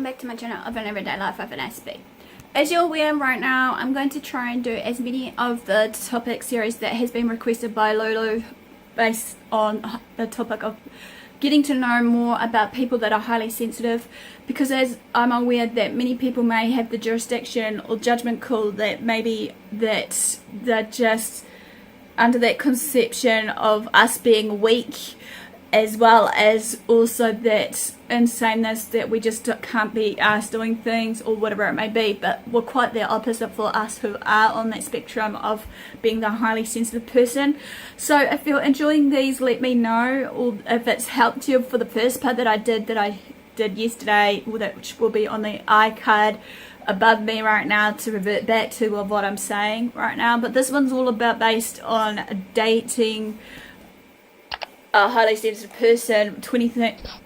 welcome back to my channel of an everyday life of an Aspie. As you're aware right now, I'm going to try and do as many of the topic series that has been requested by Lulu based on the topic of getting to know more about people that are highly sensitive, because as I'm aware that many people may have the jurisdiction or judgment call that maybe that they're just under that conception of us being weak, as well as also that insaneness that we just can't be asked doing things or whatever it may be. But we're quite the opposite for us who are on that spectrum of being the highly sensitive person. So if you're enjoying these, let me know, or if it's helped you for the first part that I did yesterday, which will be on the iCard above me right now to revert back to what I'm saying right now. But this one's all about based on dating a highly sensitive person, 20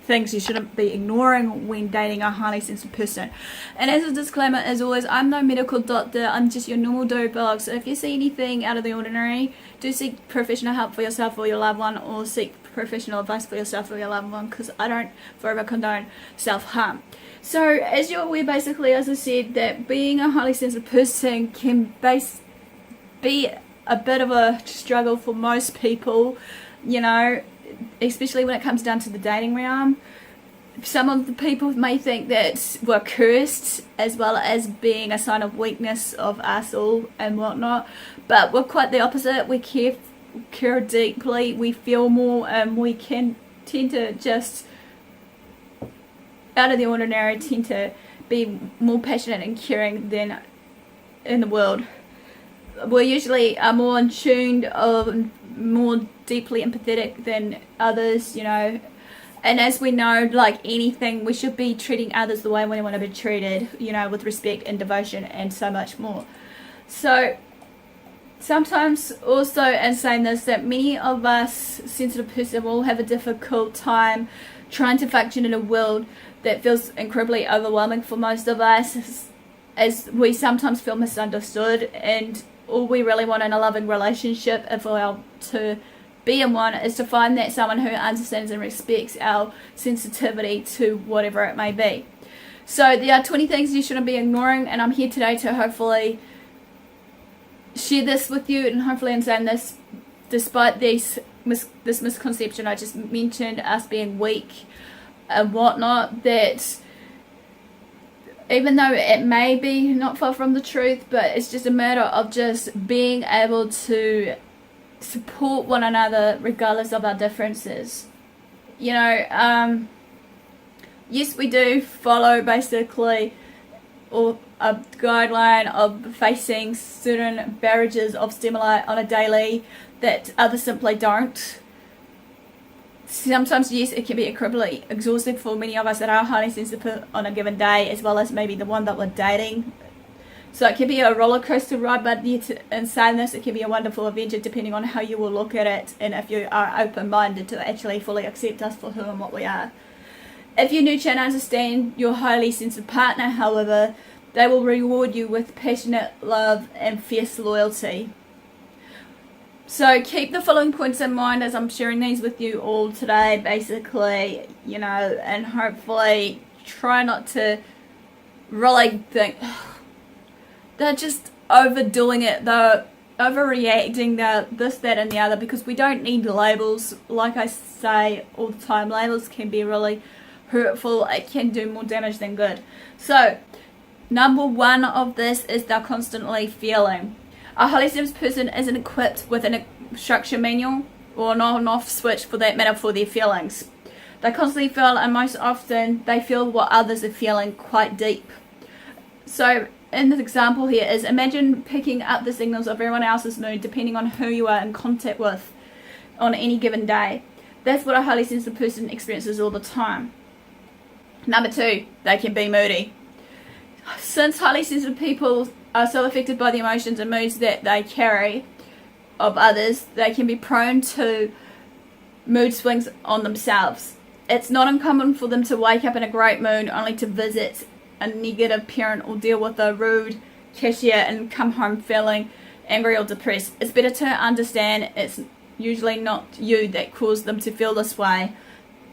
things you shouldn't be ignoring when dating a highly sensitive person. And as a disclaimer, as always, I'm no medical doctor, I'm just your normal dope blog. So if you see anything out of the ordinary, do seek professional help for yourself or your loved one, or seek professional advice for yourself or your loved one, because I don't forever condone self-harm. So as you're aware, basically, as I said, that being a highly sensitive person can be a bit of a struggle for most people, you know, especially when it comes down to the dating realm. Some of the people may think that we're cursed, as well as being a sign of weakness of us all and whatnot, but we're quite the opposite. We care deeply, we feel more, and we can tend to just, out of the ordinary, tend to be more passionate and caring than in the world. We usually are more in tune, more deeply empathetic than others, you know. And as we know, like anything, we should be treating others the way we want to be treated, you know, with respect and devotion and so much more. So sometimes also, in saying this, that many of us sensitive person will have a difficult time trying to function in a world that feels incredibly overwhelming for most of us, as we sometimes feel misunderstood, and all we really want in a loving relationship, if we are to be in one, is to find that someone who understands and respects our sensitivity to whatever it may be. So there are 20 things you shouldn't be ignoring, and I'm here today to hopefully share this with you, and hopefully in saying this, despite this misconception I just mentioned, us being weak and whatnot, that even though it may be not far from the truth, but it's just a matter of just being able to support one another regardless of our differences. You know, yes, we do follow basically or a guideline of facing certain barrages of stimuli on a daily that others simply don't. Sometimes, yes, it can be incredibly exhausting for many of us that are highly sensitive on a given day, as well as maybe the one that we're dating. So it can be a roller coaster ride, but in saying this, it can be a wonderful adventure depending on how you will look at it, and if you are open-minded to actually fully accept us for who and what we are. If you're new to and understand your highly sensitive partner, however, they will reward you with passionate love and fierce loyalty. So keep the following points in mind as I'm sharing these with you all today, basically, you know, and hopefully try not to really think they're just overdoing it, they're overreacting, they're this, that and the other, because we don't need labels. Like I say all the time, labels can be really hurtful, it can do more damage than good. So number one of this is they're constantly feeling. A highly sensitive person isn't equipped with an instruction manual or an on and off switch, for that matter, for their feelings. They constantly feel, and most often they feel what others are feeling quite deep. So in this example here is, imagine picking up the signals of everyone else's mood depending on who you are in contact with on any given day. That's what a highly sensitive person experiences all the time. Number two, they can be moody. Since highly sensitive people are so affected by the emotions and moods that they carry of others, they can be prone to mood swings on themselves. It's not uncommon for them to wake up in a great mood only to visit a negative parent or deal with a rude cashier and come home feeling angry or depressed. It's better to understand it's usually not you that caused them to feel this way,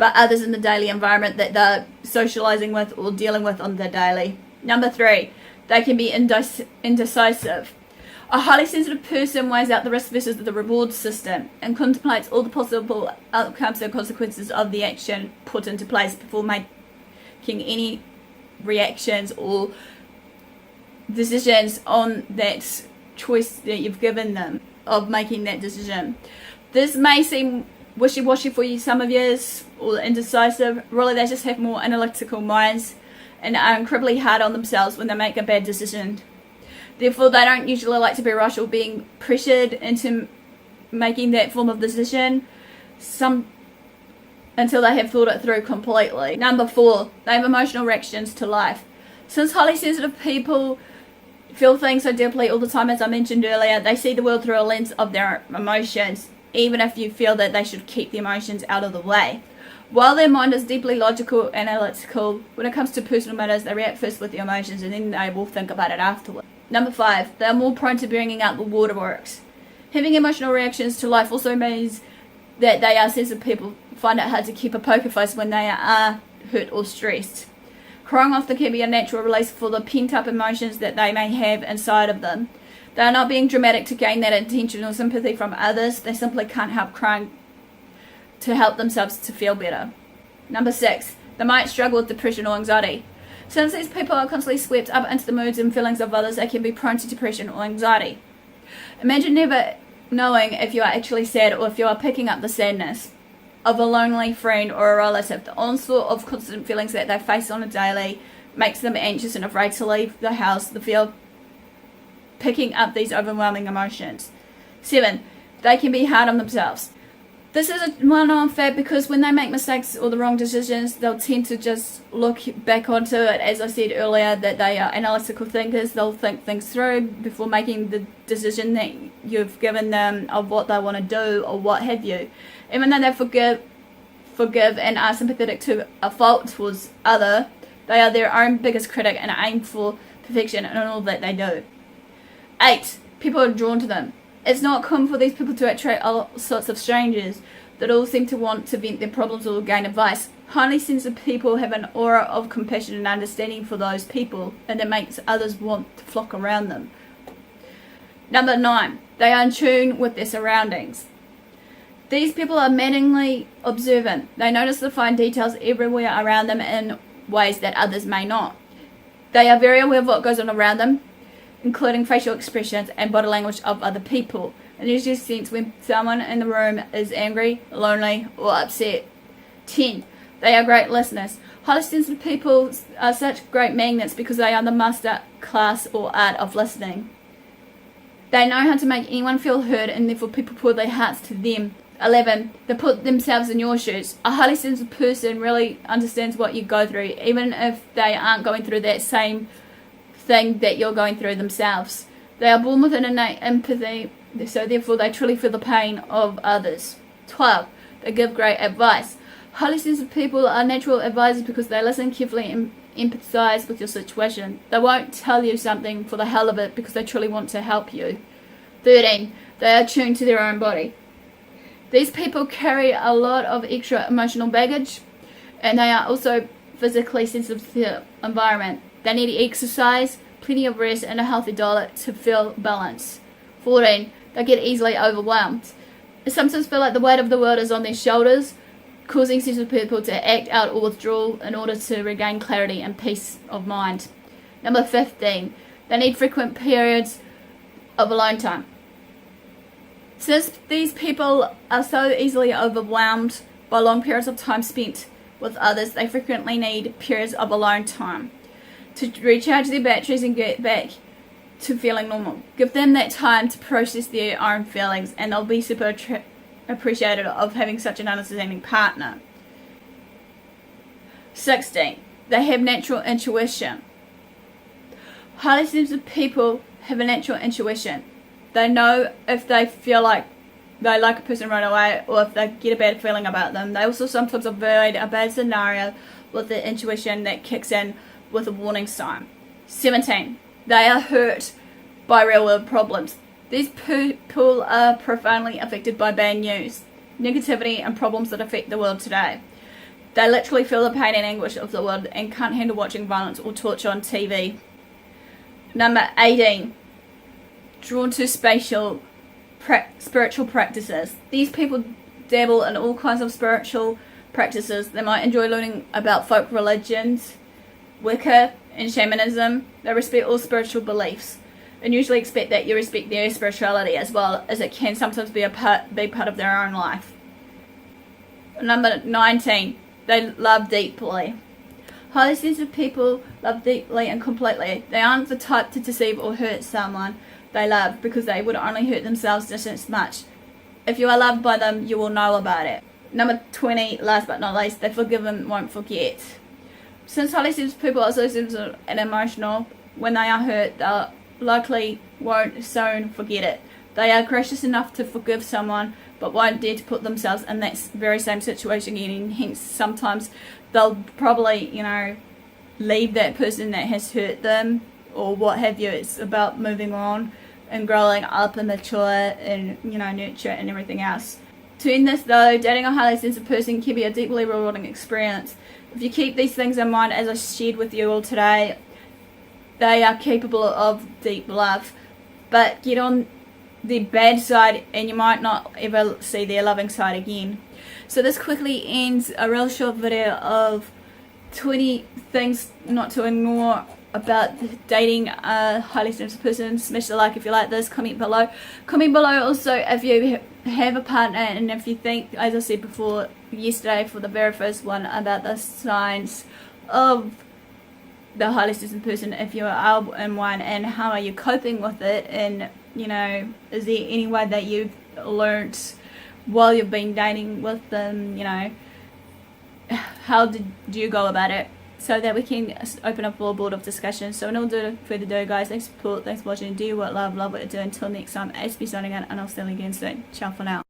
but others in the daily environment that they're socializing with or dealing with on the daily. Number 3, they can be indecisive. A highly sensitive person weighs out the risk versus the reward system and contemplates all the possible outcomes and consequences of the action put into place before making any reactions or decisions on that choice that you've given them of making that decision. This may seem wishy-washy for you some of years, or indecisive. Really, they just have more analytical minds and are incredibly hard on themselves when they make a bad decision. Therefore, they don't usually like to be rushed or being pressured into making that form of decision until they have thought it through completely. Number 4, they have emotional reactions to life. Since highly sensitive people feel things so deeply all the time, as I mentioned earlier, they see the world through a lens of their emotions, even if you feel that they should keep the emotions out of the way. While their mind is deeply logical and analytical, when it comes to personal matters, they react first with the emotions and then they will think about it afterward. Number 5, they are more prone to bringing out the waterworks. Having emotional reactions to life also means that they are sensitive people find it hard to keep a poker face when they are hurt or stressed. Crying often can be a natural release for the pent-up emotions that they may have inside of them. They are not being dramatic to gain that attention or sympathy from others. They simply can't help crying to help themselves to feel better. Number 6, they might struggle with depression or anxiety. Since these people are constantly swept up into the moods and feelings of others, they can be prone to depression or anxiety. Imagine never knowing if you are actually sad or if you are picking up the sadness of a lonely friend or a relative. The onslaught of constant feelings that they face on a daily makes them anxious and afraid to leave the house. The fear of picking up these overwhelming emotions. 7, they can be hard on themselves. This is a well-known fact because when they make mistakes or the wrong decisions, they'll tend to just look back onto it, as I said earlier, that they are analytical thinkers. They'll think things through before making the decision that you've given them of what they want to do or what have you. Even though they forgive and are sympathetic to a fault towards other, they are their own biggest critic and aim for perfection in all that they do. 8, people are drawn to them. It's not common for these people to attract all sorts of strangers that all seem to want to vent their problems or gain advice. Highly sensitive people have an aura of compassion and understanding for those people, and it makes others want to flock around them. Number 9, they are in tune with their surroundings. These people are maddeningly observant. They notice the fine details everywhere around them in ways that others may not. They are very aware of what goes on around them, including facial expressions and body language of other people, and usually sense when someone in the room is angry, lonely, or upset. 10, they are great listeners. Highly sensitive people are such great magnets because they are the master class or art of listening. They know how to make anyone feel heard, and therefore people pour their hearts to them. 11, they put themselves in your shoes. A highly sensitive person really understands what you go through, even if they aren't going through that same thing that you're going through themselves. They are born with an innate empathy, so therefore they truly feel the pain of others. 12, they give great advice. Highly sensitive people are natural advisors because they listen carefully and empathize with your situation. They won't tell you something for the hell of it because they truly want to help you. 13, they are tuned to their own body. These people carry a lot of extra emotional baggage, and they are also physically sensitive to their environment. They need exercise, plenty of rest, and a healthy diet to feel balanced. 14, they get easily overwhelmed. They sometimes feel like the weight of the world is on their shoulders, causing sensitive people to act out or withdraw in order to regain clarity and peace of mind. Number 15, they need frequent periods of alone time. Since these people are so easily overwhelmed by long periods of time spent with others, they frequently need periods of alone time to recharge their batteries and get back to feeling normal. Give them that time to process their own feelings, and they'll be super appreciative of having such an understanding partner. 16, they have natural intuition. Highly sensitive people have a natural intuition. They know if they feel like they like a person right away or if they get a bad feeling about them. They also sometimes avoid a bad scenario with the intuition that kicks in with a warning sign. 17, they are hurt by real world problems. These people are profoundly affected by bad news, negativity, and problems that affect the world today. They literally feel the pain and anguish of the world and can't handle watching violence or torture on TV. Number 18. Drawn to spiritual practices. These people dabble in all kinds of spiritual practices. They might enjoy learning about folk religions, Wicca, and shamanism. They respect all spiritual beliefs and usually expect that you respect their spirituality as well, as it can sometimes be a big part of their own life. Number 19. They love deeply. Highly sensitive people love deeply and completely. They aren't the type to deceive or hurt someone they love because they would only hurt themselves just as much. If you are loved by them, you will know about it. Number 20, last but not least, they forgive and won't forget. Since highly sensitive people are so sensitive and emotional, when they are hurt, they likely won't soon forget it. They are gracious enough to forgive someone, but won't dare to put themselves in that very same situation again, and hence sometimes they'll probably, leave that person that has hurt them or what have you. It's about moving on and growing up and mature and, nurture and everything else. To end this though, dating a highly sensitive person can be a deeply rewarding experience. If you keep these things in mind as I shared with you all today, they are capable of deep love. But get on the bad side and you might not ever see their loving side again. So this quickly ends a real short video of 20 things not to ignore about dating a highly sensitive person. Smash the like if you like this, comment below also if you have a partner, and if you think, as I said before yesterday for the very first one, about the signs of the highly sensitive person, if you are in one, and how are you coping with it, and is there any way that you've learnt while you've been dating with them, how did you go about it, so that we can open up a board of discussion. So in order further ado guys, thanks for support, thanks for watching, do what love what you do. Until next time, Aspie signing out, and I'll see you again soon. Ciao for now.